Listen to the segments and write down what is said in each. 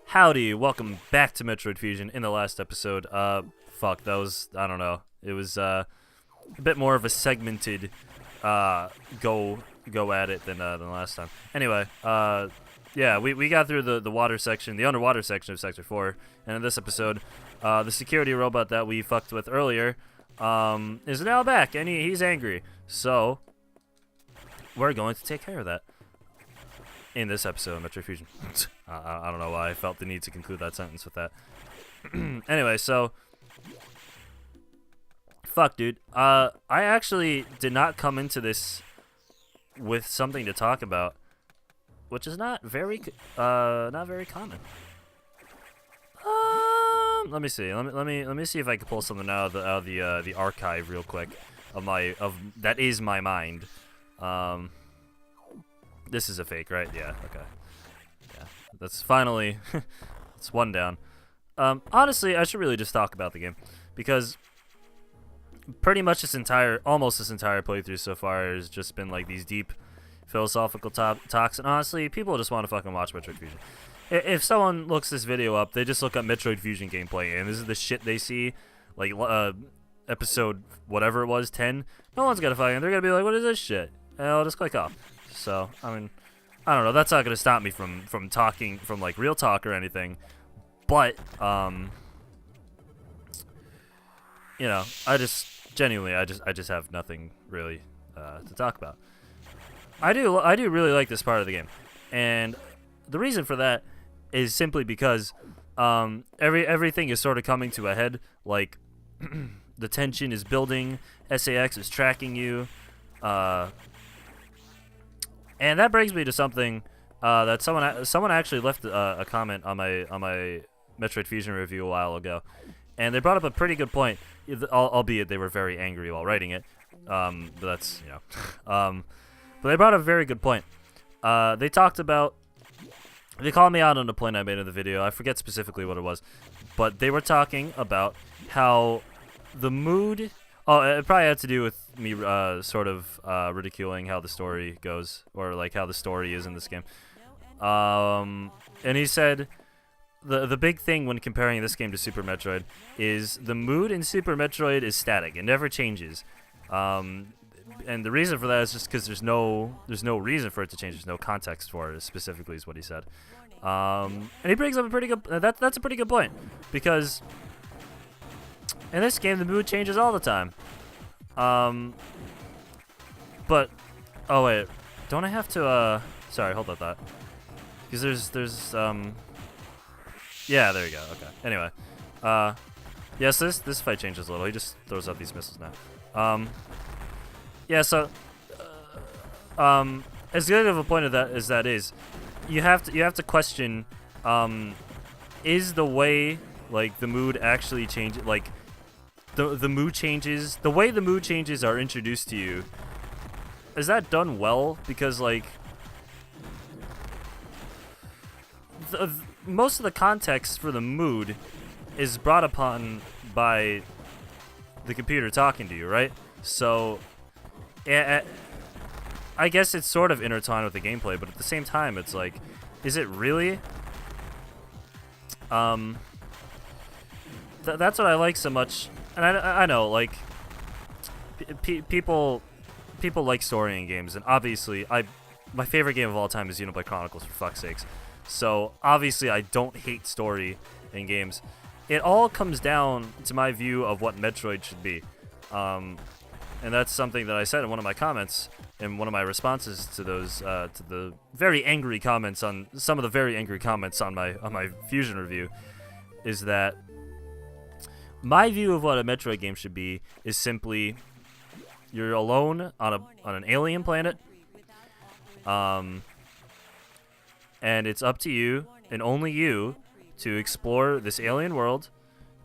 Howdy, welcome back to Metroid Fusion. In the last episode, fuck, that was, I don't know, it was, a bit more of a segmented, go at it than last time. Anyway, yeah, we got through the water section, the underwater section of Sector 4, and in this episode, the security robot that we fucked with earlier, is now back, and he's angry. So, we're going to take care of that in this episode of Metroid Fusion. I don't know why I felt the need to conclude that sentence with that. Anyway, so fuck, dude. I actually did not come into this with something to talk about, which is not very common. Let me see. Let me see if I can pull something out of the archive real quick of that is my mind. This is a fake, right? Yeah, okay. Yeah, that's finally, it's one down. Honestly, I should really just talk about the game, because pretty much almost this entire playthrough so far has just been like these deep philosophical talks, and honestly, people just want to fucking watch Metroid Fusion. If someone looks this video up, they just look up Metroid Fusion gameplay, and this is the shit they see, like, episode whatever it was, 10, no one's gonna fucking, they're gonna be like, what is this shit? And I'll just click off. So, I mean, I don't know, that's not going to stop me from talking, from, like, real talk or anything, but, you know, I just have nothing really, to talk about. I do really like this part of the game, and the reason for that is simply because, everything is sort of coming to a head, like, the tension is building, SAX is tracking you, and that brings me to something that someone actually left a comment on my Metroid Fusion review a while ago, and they brought up a pretty good point, albeit they were very angry while writing it. But that's, you know, but they brought up a very good point. They talked about, they called me out on a point I made in the video. I forget specifically what it was, but they were talking about how the mood. Oh, it probably had to do with me sort of ridiculing how the story goes, or like how the story is in this game. And he said the big thing when comparing this game to Super Metroid is the mood in Super Metroid is static. It never changes. And the reason for that is just because there's no reason for it to change. There's no context for it, specifically, is what he said. And he brings up a pretty good. That's a pretty good point, because in this game, the mood changes all the time. But, oh wait, don't I have to, sorry, hold up that. Because there's, yeah, there you go, okay. Anyway, yes, this fight changes a little. He just throws out these missiles now. Yeah, so, as good of a point of that as that is, you have to question, is the way, like, the mood actually changes, like, the mood changes, the way the mood changes are introduced to you, is that done well? Because, like, most of the context for the mood is brought upon by the computer talking to you, right? So, I guess it's sort of intertwined with the gameplay, but at the same time, it's like, is it really? That's what I like so much. And I know, like, people like story in games, and obviously, my favorite game of all time is Xenoblade Chronicles, for fuck's sakes. So, obviously, I don't hate story in games. It all comes down to my view of what Metroid should be. And that's something that I said in one of my comments, in one of my responses to those, to the very angry comments on, some of the very angry comments on my Fusion review, is that my view of what a Metroid game should be is simply you're alone on an alien planet, and it's up to you and only you to explore this alien world,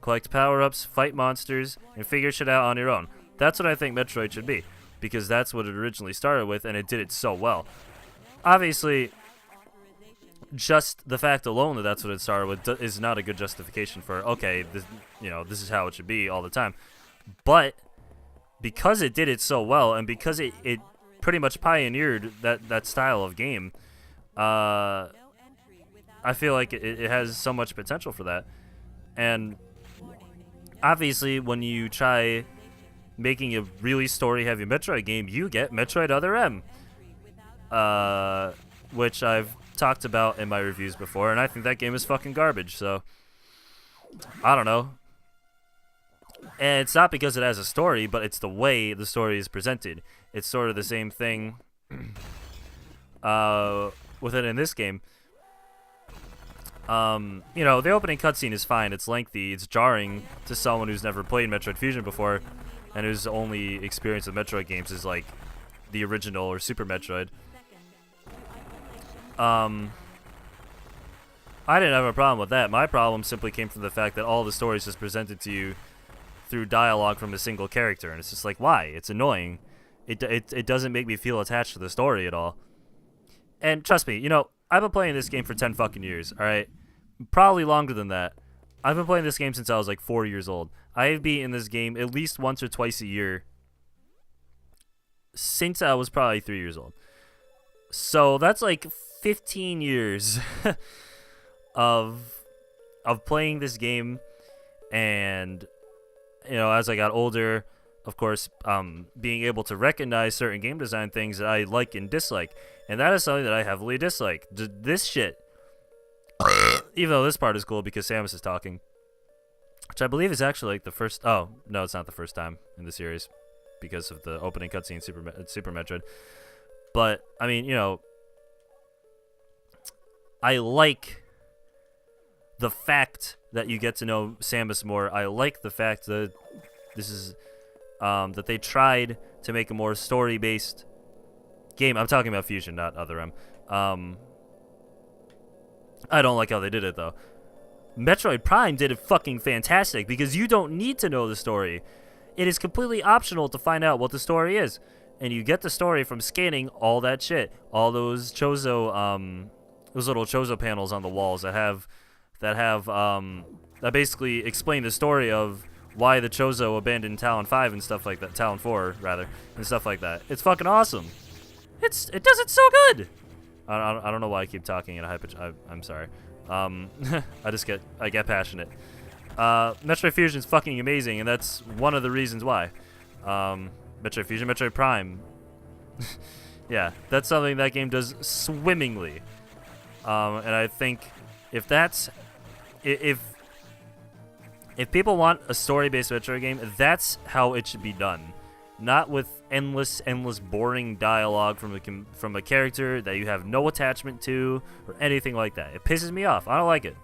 collect power-ups, fight monsters, and figure shit out on your own. That's what I think Metroid should be, because that's what it originally started with, and it did it so well. Obviously, just the fact alone that that's what it started with is not a good justification for, okay, this is how it should be all the time. But because it did it so well, and because it pretty much pioneered that style of game, I feel like it has so much potential for that. And obviously, when you try making a really story-heavy Metroid game, you get Metroid Other M, which I've talked about in my reviews before, and I think that game is fucking garbage. So I don't know. And it's not because it has a story, but it's the way the story is presented. It's sort of the same thing with it in this game. You know, the opening cutscene is fine. It's lengthy. It's jarring to someone who's never played Metroid Fusion before and whose only experience with Metroid games is like the original or Super Metroid. I didn't have a problem with that. My problem simply came from the fact that all the story is just presented to you through dialogue from a single character, and it's just like, why? It's annoying. It doesn't make me feel attached to the story at all. And trust me, you know, I've been playing this game for 10 fucking years, alright? Probably longer than that. I've been playing this game since I was like 4 years old. I have been in this game at least once or twice a year since I was probably 3 years old. So that's like 15 years of playing this game. And, you know, as I got older, of course, being able to recognize certain game design things that I like and dislike. And that is something that I heavily dislike. This shit. Even though this part is cool because Samus is talking. Which I believe is actually like the first... Oh, no, it's not the first time in the series. Because of the opening cutscene Super Metroid. But, I mean, you know... I like the fact that you get to know Samus more. I like the fact that this is... that they tried to make a more story-based game. I'm talking about Fusion, not Other M. I don't like how they did it, though. Metroid Prime did it fucking fantastic because you don't need to know the story. It is completely optional to find out what the story is. And you get the story from scanning all that shit. All those Chozo, those little Chozo panels on the walls that basically explain the story of why the Chozo abandoned Talon 5 and stuff like that. Talon 4, rather, and stuff like that. It's fucking awesome. It does it so good. I don't know why I keep talking in a high pitch. I'm sorry. I get passionate. Metroid Fusion is fucking amazing, and that's one of the reasons why. Metroid Fusion, Metroid Prime. Yeah, that's something that game does swimmingly. And I think if people want a story-based Metroid game, that's how it should be done. Not with endless, boring dialogue from a character that you have no attachment to or anything like that. It pisses me off. I don't like it.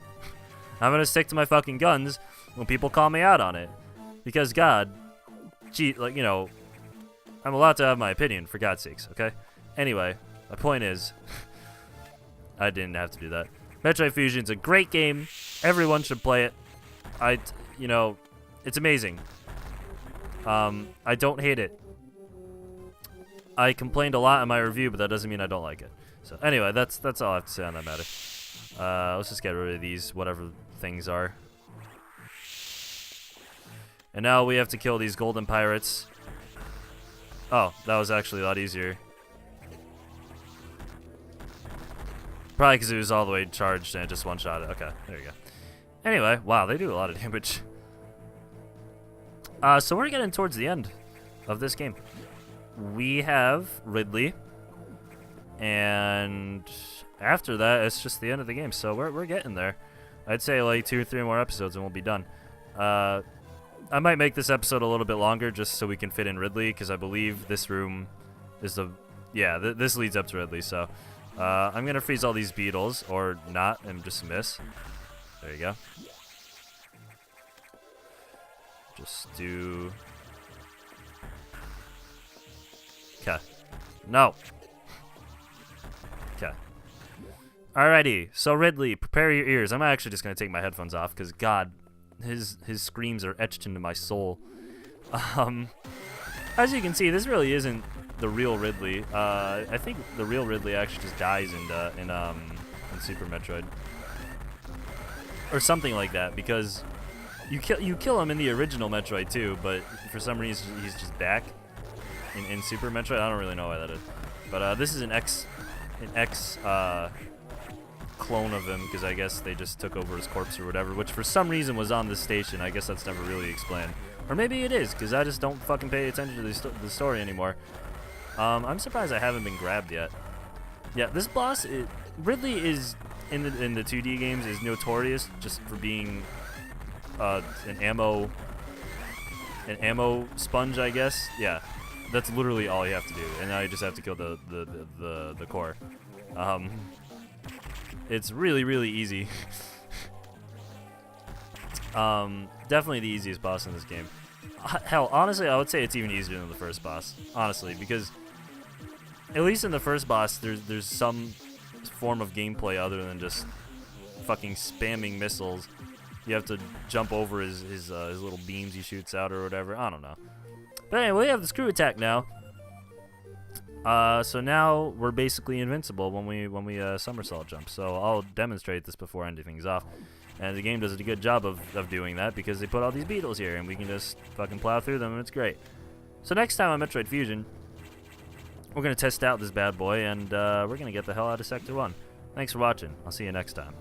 I'm gonna stick to my fucking guns when people call me out on it, because God, gee, like, you know, I'm allowed to have my opinion, for God's sakes. Okay. Anyway, my point is, I didn't have to do that. Metroid Fusion's a great game. Everyone should play it. You know, it's amazing. I don't hate it. I complained a lot in my review, but that doesn't mean I don't like it. So anyway, that's all I have to say on that matter. Let's just get rid of these, whatever things are. And now we have to kill these golden pirates. Oh, that was actually a lot easier. Probably because it was all the way charged and it just one-shot it. Okay, there you go. Anyway, wow, they do a lot of damage. So we're getting towards the end of this game. We have Ridley, and after that, it's just the end of the game. So we're getting there. I'd say like 2 or 3 more episodes and we'll be done. I might make this episode a little bit longer just so we can fit in Ridley, because I believe this room is the... Yeah, this leads up to Ridley, so... I'm going to freeze all these beetles, or not, and just miss. There you go. Just do... Okay. No! Okay. Alrighty, so Ridley, prepare your ears. I'm actually just going to take my headphones off, because God, his screams are etched into my soul. As you can see, this really isn't the real Ridley. I think the real Ridley actually just dies in Super Metroid, or something like that, because you kill him in the original Metroid too, but for some reason he's just back in Super Metroid. I don't really know why that is, but this is an X clone of him, because I guess they just took over his corpse or whatever, which for some reason was on this station. I guess that's never really explained. Or maybe it is, because I just don't fucking pay attention to the story anymore. I'm surprised I haven't been grabbed yet. Yeah, this boss, Ridley is, in the 2D games, is notorious just for being an ammo sponge, I guess. Yeah, that's literally all you have to do, and now you just have to kill the core. It's really, really easy. Definitely the easiest boss in this game. Hell, honestly, I would say it's even easier than the first boss. Honestly, because at least in the first boss, there's some form of gameplay other than just fucking spamming missiles. You have to jump over his little beams he shoots out or whatever. I don't know. But anyway, we have the screw attack now. So now we're basically invincible when we somersault jump. So I'll demonstrate this before ending things off. And the game does a good job of doing that because they put all these beetles here and we can just fucking plow through them and it's great. So next time on Metroid Fusion, we're going to test out this bad boy and we're going to get the hell out of Sector 1. Thanks for watching. I'll see you next time.